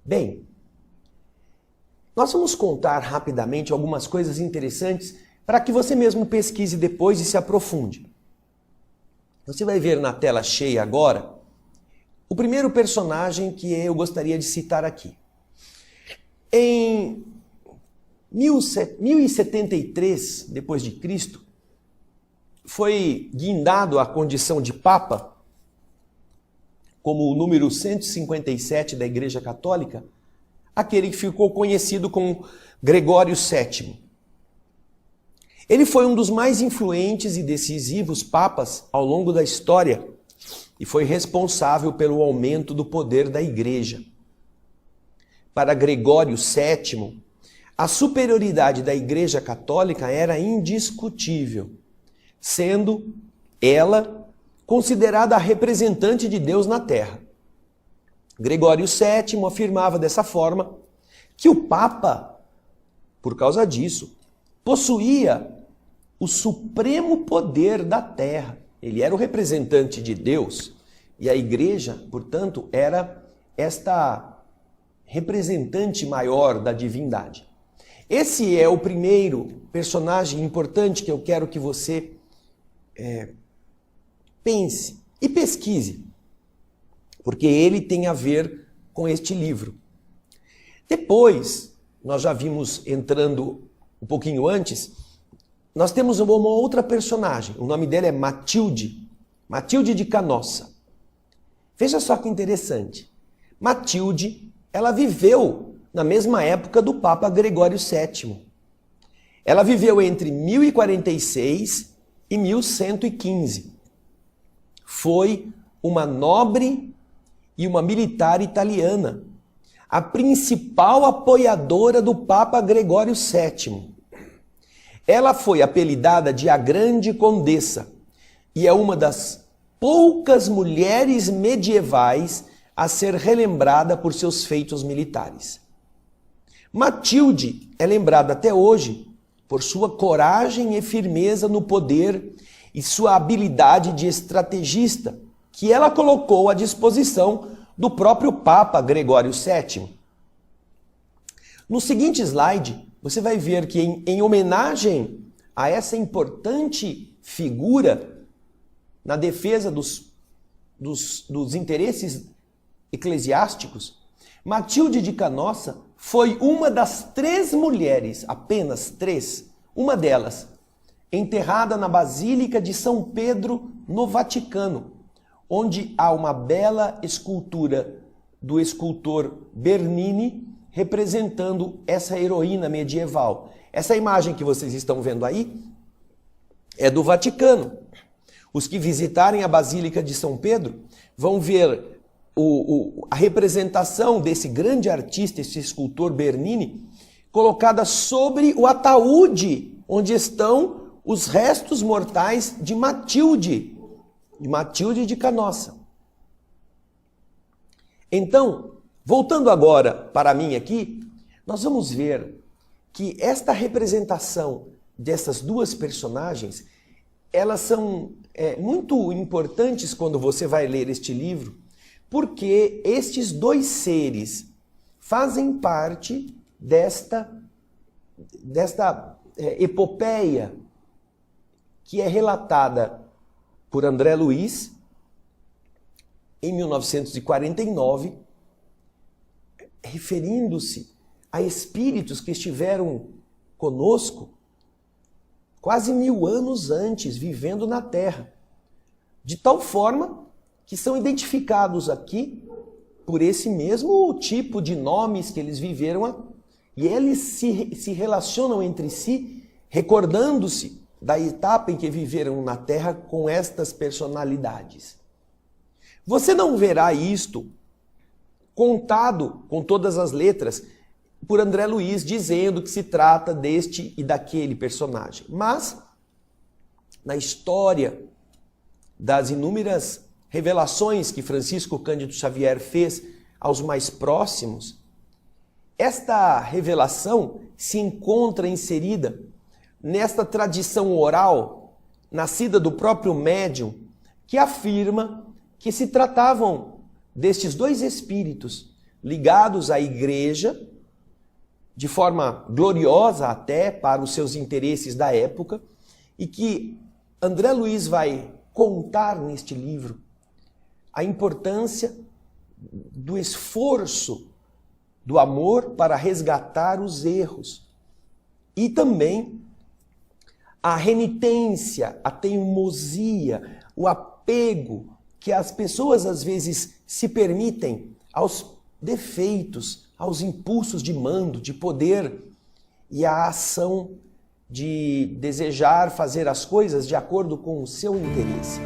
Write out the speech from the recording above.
Bem, nós vamos contar rapidamente algumas coisas interessantes para que você mesmo pesquise depois e se aprofunde. Você vai ver na tela cheia agora o primeiro personagem que eu gostaria de citar aqui. Em 1073 depois de Cristo, foi guindado à condição de Papa, como o número 157 da Igreja Católica, aquele que ficou conhecido como Gregório VII. Ele foi um dos mais influentes e decisivos papas ao longo da história e foi responsável pelo aumento do poder da Igreja. Para Gregório VII, a superioridade da Igreja Católica era indiscutível, sendo ela considerada a representante de Deus na Terra. Gregório VII afirmava dessa forma que o Papa, por causa disso, possuía o supremo poder da Terra. Ele era o representante de Deus e a Igreja, portanto, era esta representante maior da divindade. Esse é o primeiro personagem importante que eu quero que você pense e pesquise, porque ele tem a ver com este livro. Depois, nós já vimos entrando um pouquinho antes, nós temos uma outra personagem, o nome dela é Matilde, Matilde de Canossa. Veja só que interessante, Matilde, ela viveu na mesma época do Papa Gregório VII. Ela viveu entre 1046 e 1115. Foi uma nobre e uma militar italiana, a principal apoiadora do Papa Gregório VII. Ela foi apelidada de a Grande Condessa e é uma das poucas mulheres medievais a ser relembrada por seus feitos militares. Matilde é lembrada até hoje por sua coragem e firmeza no poder e sua habilidade de estrategista, que ela colocou à disposição do próprio Papa Gregório VII. No seguinte slide, você vai ver que em homenagem a essa importante figura na defesa dos interesses eclesiásticos, Matilde de Canossa foi uma das 3 mulheres, apenas 3, uma delas, enterrada na Basílica de São Pedro, no Vaticano, onde há uma bela escultura do escultor Bernini representando essa heroína medieval. Essa imagem que vocês estão vendo aí é do Vaticano. Os que visitarem a Basílica de São Pedro vão ver a representação desse grande artista, esse escultor Bernini, colocada sobre o ataúde onde estão os restos mortais de Matilde de Canossa. Então, voltando agora para mim aqui, nós vamos ver que esta representação dessas 2 personagens, elas são muito importantes quando você vai ler este livro, porque estes 2 seres fazem parte desta epopeia que é relatada por André Luiz em 1949, referindo-se a espíritos que estiveram conosco quase 1000 anos antes, vivendo na Terra, de tal forma que são identificados aqui por esse mesmo tipo de nomes que eles viveram, e eles se relacionam entre si, recordando-se da etapa em que viveram na Terra com estas personalidades. Você não verá isto contado com todas as letras por André Luiz, dizendo que se trata deste e daquele personagem. Mas, na história das inúmeras revelações que Francisco Cândido Xavier fez aos mais próximos, esta revelação se encontra inserida nesta tradição oral, nascida do próprio médium, que afirma que se tratavam destes 2 espíritos ligados à igreja, de forma gloriosa até para os seus interesses da época, e que André Luiz vai contar neste livro a importância do esforço do amor para resgatar os erros e também a renitência, a teimosia, o apego que as pessoas às vezes se permitem aos defeitos, aos impulsos de mando, de poder e à ação de desejar fazer as coisas de acordo com o seu interesse.